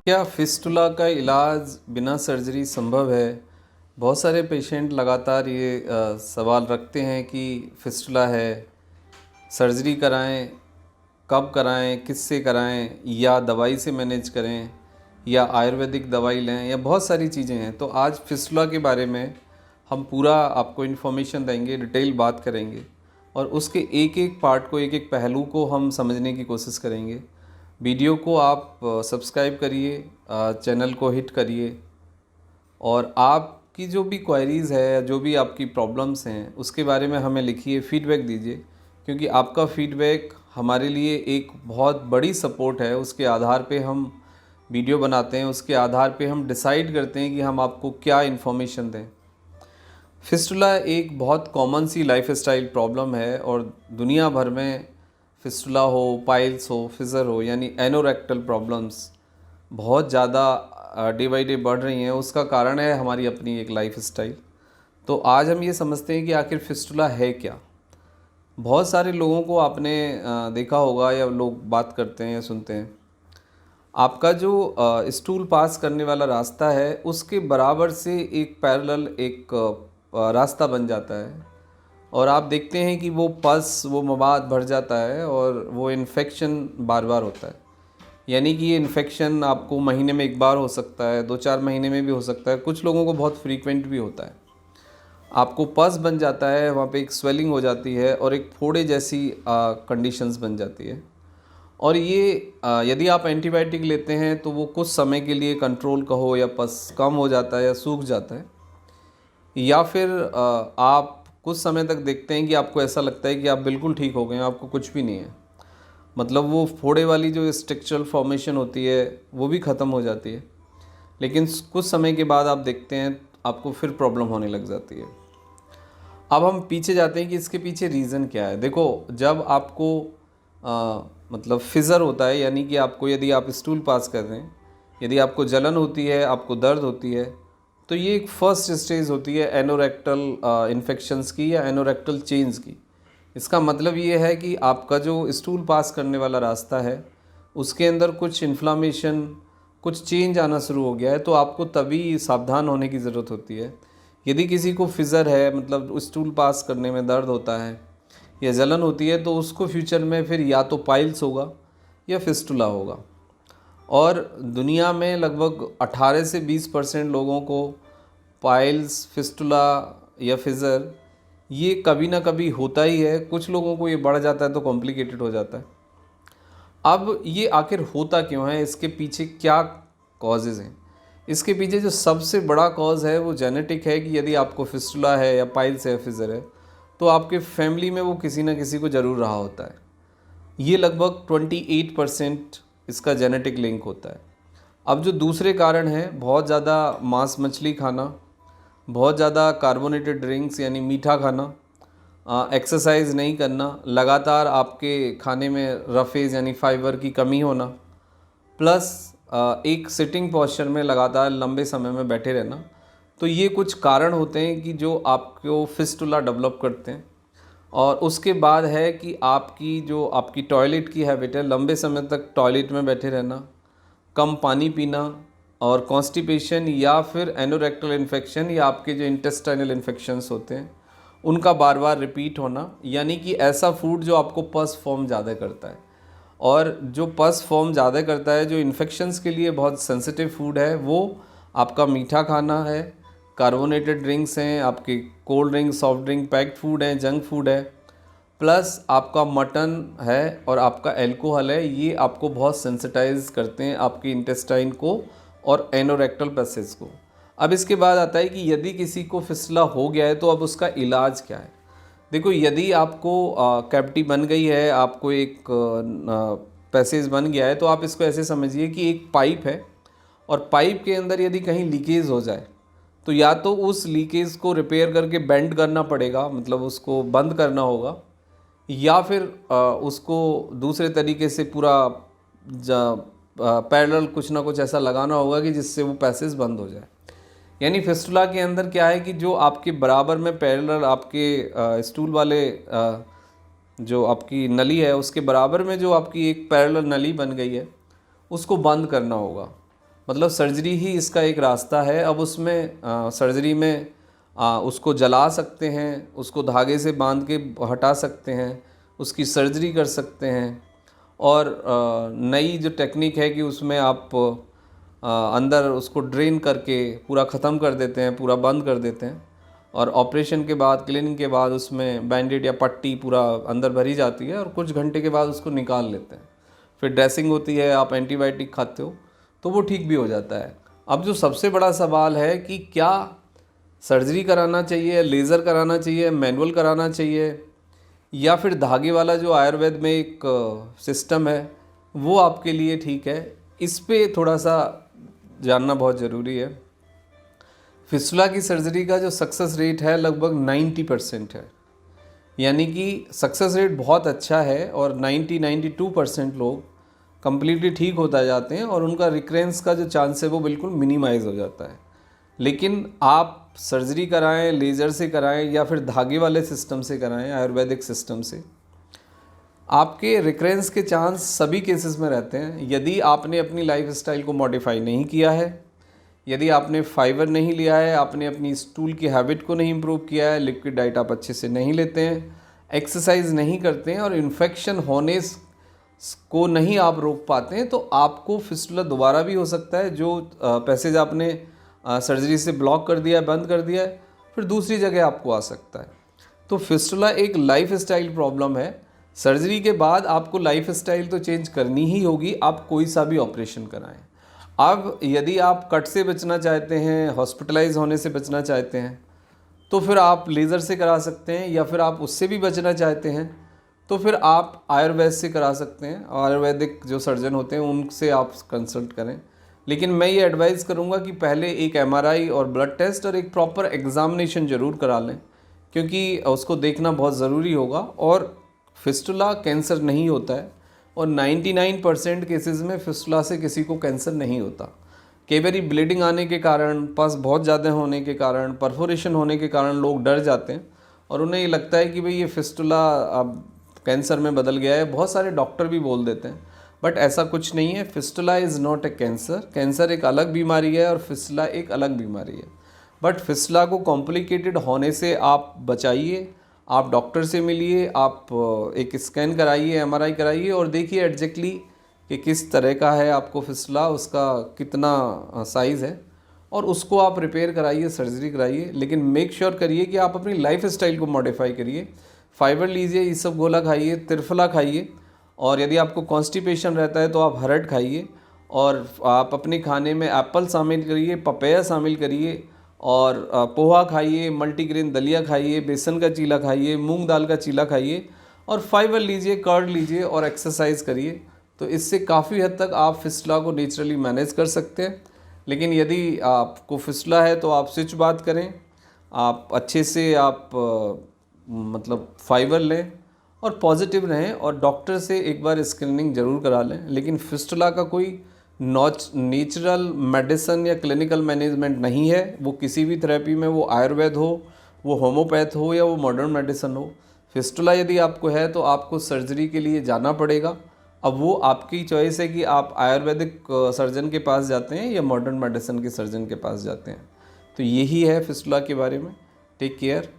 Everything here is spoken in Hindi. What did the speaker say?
क्या फिस्टुला का इलाज बिना सर्जरी संभव है? बहुत सारे पेशेंट लगातार ये सवाल रखते हैं कि फिस्टुला है, सर्जरी कराएं, कब कराएं, किससे कराएं, या दवाई से मैनेज करें, या आयुर्वेदिक दवाई लें, या बहुत सारी चीज़ें हैं। तो आज फिस्टुला के बारे में हम पूरा आपको इन्फॉर्मेशन देंगे, डिटेल बात करेंगे और उसके एक एक पार्ट को, एक एक पहलू को हम समझने की कोशिश करेंगे। वीडियो को आप सब्सक्राइब करिए, चैनल को हिट करिए और आपकी जो भी क्वेरीज़ है, जो भी आपकी प्रॉब्लम्स हैं, उसके बारे में हमें लिखिए, फीडबैक दीजिए, क्योंकि आपका फीडबैक हमारे लिए एक बहुत बड़ी सपोर्ट है। उसके आधार पे हम वीडियो बनाते हैं, उसके आधार पे हम डिसाइड करते हैं कि हम आपको क्या इन्फॉर्मेशन दें। फिस्टुला एक बहुत कॉमन सी लाइफस्टाइल प्रॉब्लम है और दुनिया भर में फिस्टुला हो, पाइल्स हो, फिज़र हो, यानी एनोरेक्टल प्रॉब्लम्स बहुत ज़्यादा डे बाई डे बढ़ रही हैं। उसका कारण है हमारी अपनी एक लाइफस्टाइल। तो आज हम ये समझते हैं कि आखिर फिस्टुला है क्या। बहुत सारे लोगों को आपने देखा होगा या लोग बात करते हैं या सुनते हैं, आपका जो स्टूल पास करने वाला रास्ता है उसके बराबर से एक पैरेलल एक रास्ता बन जाता है और आप देखते हैं कि वो पस, वो मवाद भर जाता है और वो इन्फेक्शन बार बार होता है। यानी कि ये इन्फेक्शन आपको महीने में एक बार हो सकता है, 2-4 महीने में भी हो सकता है, कुछ लोगों को बहुत फ्रीक्वेंट भी होता है। आपको पस बन जाता है, वहाँ पे एक स्वेलिंग हो जाती है और एक फोड़े जैसी कंडीशंस बन जाती है। और ये यदि आप एंटीबायोटिक लेते हैं तो वो कुछ समय के लिए कंट्रोल का हो, या पस कम हो जाता है या सूख जाता है, या फिर आप कुछ समय तक देखते हैं कि आपको ऐसा लगता है कि आप बिल्कुल ठीक हो गए हैं, आपको कुछ भी नहीं है। मतलब वो फोड़े वाली जो स्ट्रक्चरल फॉर्मेशन होती है वो भी ख़त्म हो जाती है, लेकिन कुछ समय के बाद आप देखते हैं आपको फिर प्रॉब्लम होने लग जाती है। अब हम पीछे जाते हैं कि इसके पीछे रीज़न क्या है। देखो, जब आपको मतलब फिज़र होता है, यानी कि आपको, यदि आप स्टूल पास कर रहे हैं, यदि आपको जलन होती है, आपको दर्द होती है, तो ये एक फर्स्ट स्टेज होती है एनोरेक्टल इन्फेक्शंस की या एनोरेक्टल चेंज की। इसका मतलब ये है कि आपका जो स्टूल पास करने वाला रास्ता है उसके अंदर कुछ इन्फ्लामेशन, कुछ चेंज आना शुरू हो गया है, तो आपको तभी सावधान होने की ज़रूरत होती है। यदि किसी को फिज़र है, मतलब स्टूल पास करने में दर्द होता है या जलन होती है, तो उसको फ्यूचर में फिर या तो पाइल्स होगा या फिस्टुला होगा। और दुनिया में लगभग 18 से 20% लोगों को पाइल्स, फिस्टुला या फिज़र ये कभी ना कभी होता ही है। कुछ लोगों को ये बढ़ जाता है तो कॉम्प्लिकेटेड हो जाता है। अब ये आखिर होता क्यों है, इसके पीछे क्या कॉजेज़ हैं? इसके पीछे जो सबसे बड़ा कॉज़ है वो जेनेटिक है कि यदि आपको फिस्टुला है या पाइल्स है या फिज़र है, तो आपके फैमिली में वो किसी ना किसी को ज़रूर रहा होता है। ये लगभग 28% इसका जेनेटिक लिंक होता है। अब जो दूसरे कारण हैं, बहुत ज़्यादा मांस मछली खाना, बहुत ज़्यादा कार्बोनेटेड ड्रिंक्स यानी मीठा खाना, एक्सरसाइज नहीं करना, लगातार आपके खाने में रफेज यानी फाइबर की कमी होना, प्लस एक सिटिंग पोस्चर में लगातार लंबे समय में बैठे रहना। तो ये कुछ कारण होते हैं कि जो आपको फिस्टुला डेवलप करते हैं। और उसके बाद है कि आपकी जो आपकी टॉयलेट की हैबिट है, लंबे समय तक टॉयलेट में बैठे रहना, कम पानी पीना, और कॉन्स्टिपेशन या फिर एनोरेक्टल इन्फेक्शन या आपके जो इंटेस्टाइनल इन्फेक्शंस होते हैं उनका बार बार रिपीट होना, यानी कि ऐसा फूड जो आपको पस फॉर्म ज़्यादा करता है। और जो पस फॉर्म ज़्यादा करता है, जो इन्फेक्शंस के लिए बहुत सेंसिटिव फूड है, वो आपका मीठा खाना है, कार्बोनेटेड ड्रिंक्स हैं, आपके cold drink, soft drink, packed food हैं, जंक फूड है, प्लस आपका मटन है और आपका अल्कोहल है। ये आपको बहुत सेंसिटाइज करते हैं आपके इंटेस्टाइन को और एनोरेक्टल पैसेज को। अब इसके बाद आता है कि यदि किसी को फिसला हो गया है तो अब उसका इलाज क्या है। देखो, यदि आपको कैविटी बन गई है, आपको एक पैसेज बन गया है, तो आप इसको ऐसे समझिए कि एक पाइप है और पाइप के अंदर यदि कहीं लीकेज हो जाए तो या तो उस लीकेज को रिपेयर करके बेंड करना पड़ेगा, मतलब उसको बंद करना होगा, या फिर उसको दूसरे तरीके से पूरा पैरेलल कुछ ना कुछ ऐसा लगाना होगा कि जिससे वो पैसेज बंद हो जाए। यानी फिस्टुला के अंदर क्या है कि जो आपके बराबर में पैरेलल आपके स्टूल वाले जो आपकी नली है उसके बराबर में जो आपकी एक पैरेलल नली बन गई है उसको बंद करना होगा। मतलब सर्जरी ही इसका एक रास्ता है। अब उसमें सर्जरी में उसको जला सकते हैं, उसको धागे से बांध के हटा सकते हैं, उसकी सर्जरी कर सकते हैं। और नई जो टेक्निक है कि उसमें आप अंदर उसको ड्रेन करके पूरा ख़त्म कर देते हैं, पूरा बंद कर देते हैं, और ऑपरेशन के बाद, क्लीनिंग के बाद उसमें बैंडेड या पट्टी पूरा अंदर भरी जाती है और कुछ घंटे के बाद उसको निकाल लेते हैं। फिर ड्रेसिंग होती है, आप एंटीबायोटिक खाते हो तो वो ठीक भी हो जाता है। अब जो सबसे बड़ा सवाल है कि क्या सर्जरी कराना चाहिए, लेज़र कराना चाहिए, मैनुअल कराना चाहिए, या फिर धागे वाला जो आयुर्वेद में एक सिस्टम है वो आपके लिए ठीक है। इस पे थोड़ा सा जानना बहुत ज़रूरी है। फिस्टुला की सर्जरी का जो सक्सेस रेट है लगभग 90% है, यानी कि सक्सेस रेट बहुत अच्छा है और 92% लोग कम्प्लीटली ठीक होता जाते हैं और उनका रिकरेंस का जो चांस है वो बिल्कुल मिनिमाइज़ हो जाता है। लेकिन आप सर्जरी कराएं, लेज़र से कराएं या फिर धागे वाले सिस्टम से कराएं, आयुर्वेदिक सिस्टम से, आपके रिकरेंस के चांस सभी केसेस में रहते हैं। यदि आपने अपनी लाइफस्टाइल को मॉडिफाई नहीं किया है, यदि आपने फाइबर नहीं लिया है, आपने अपनी स्टूल की हैबिट को नहीं इम्प्रूव किया है, लिक्विड डाइट आप अच्छे से नहीं लेते हैं, एक्सरसाइज नहीं करते हैं और इन्फेक्शन होने को नहीं आप रोक पाते हैं, तो आपको फिस्टुला दोबारा भी हो सकता है। जो पैसेज आपने सर्जरी से ब्लॉक कर दिया है, बंद कर दिया है, फिर दूसरी जगह आपको आ सकता है। तो फिस्टुला एक लाइफ स्टाइल प्रॉब्लम है। सर्जरी के बाद आपको लाइफ स्टाइल तो चेंज करनी ही होगी, आप कोई सा भी ऑपरेशन कराएं। अब यदि आप कट से बचना चाहते हैं, हॉस्पिटलाइज होने से बचना चाहते हैं, तो फिर आप लेज़र से करा सकते हैं, या फिर आप उससे भी बचना चाहते हैं तो फिर आप आयुर्वेद से करा सकते हैं। आयुर्वेदिक जो सर्जन होते हैं उनसे आप कंसल्ट करें। लेकिन मैं ये एडवाइस करूँगा कि पहले एक MRI और ब्लड टेस्ट और एक प्रॉपर एग्ज़ामिनेशन ज़रूर करा लें, क्योंकि उसको देखना बहुत ज़रूरी होगा। और फिस्टुला कैंसर नहीं होता है और 99% केसेस में फिस्टुला से किसी को कैंसर नहीं होता। कई बार ब्लीडिंग आने के कारण, पस बहुत ज़्यादा होने के कारण, परफोरेशन होने के कारण लोग डर जाते हैं और उन्हें ये लगता है कि भाई ये फिस्टुला अब कैंसर में बदल गया है। बहुत सारे डॉक्टर भी बोल देते हैं, बट ऐसा कुछ नहीं है। Fistula is not a cancer. Cancer एक अलग बीमारी है और फिस्टुला एक अलग बीमारी है। बट फिस्टुला को कॉम्प्लिकेटेड होने से आप बचाइए, आप डॉक्टर से मिलिए, आप एक स्कैन कराइए, MRI कराइए और देखिए एग्जैक्टली कि किस तरह का है आपको फिस्टुला, उसका कितना साइज़ है, और उसको आप रिपेयर कराइए, सर्जरी कराइए। लेकिन मेक श्योर करिए कि आप अपनी लाइफ स्टाइल को मॉडिफाई करिए। फाइबर लीजिए, ये सब गोला खाइए, त्रिफला खाइए, और यदि आपको कॉन्स्टिपेशन रहता है तो आप हरड़ खाइए, और आप अपने खाने में एप्पल शामिल करिए, पपैया शामिल करिए, और पोहा खाइए, मल्टीग्रेन दलिया खाइए, बेसन का चीला खाइए, मूंग दाल का चीला खाइए, और फाइबर लीजिए, कर्ड लीजिए और एक्सरसाइज करिए। तो इससे काफ़ी हद तक आप फिस्टुला को नेचुरली मैनेज कर सकते हैं। लेकिन यदि आपको फिस्टुला है तो आप स्विच बात करें, आप अच्छे से आप मतलब फाइबर लें और पॉजिटिव रहें, और डॉक्टर से एक बार स्क्रीनिंग ज़रूर करा लें। लेकिन फिस्टुला का कोई नेचुरल मेडिसिन या क्लिनिकल मैनेजमेंट नहीं है। वो किसी भी थेरेपी में, वो आयुर्वेद हो, वो होम्योपैथ हो, या वो मॉडर्न मेडिसिन हो, फिस्टुला यदि आपको है तो आपको सर्जरी के लिए जाना पड़ेगा। अब वो आपकी चॉइस है कि आप आयुर्वेदिक सर्जन के पास जाते हैं या मॉडर्न मेडिसिन के सर्जन के पास जाते हैं। तो यही है फिस्टुला के बारे में। Take care.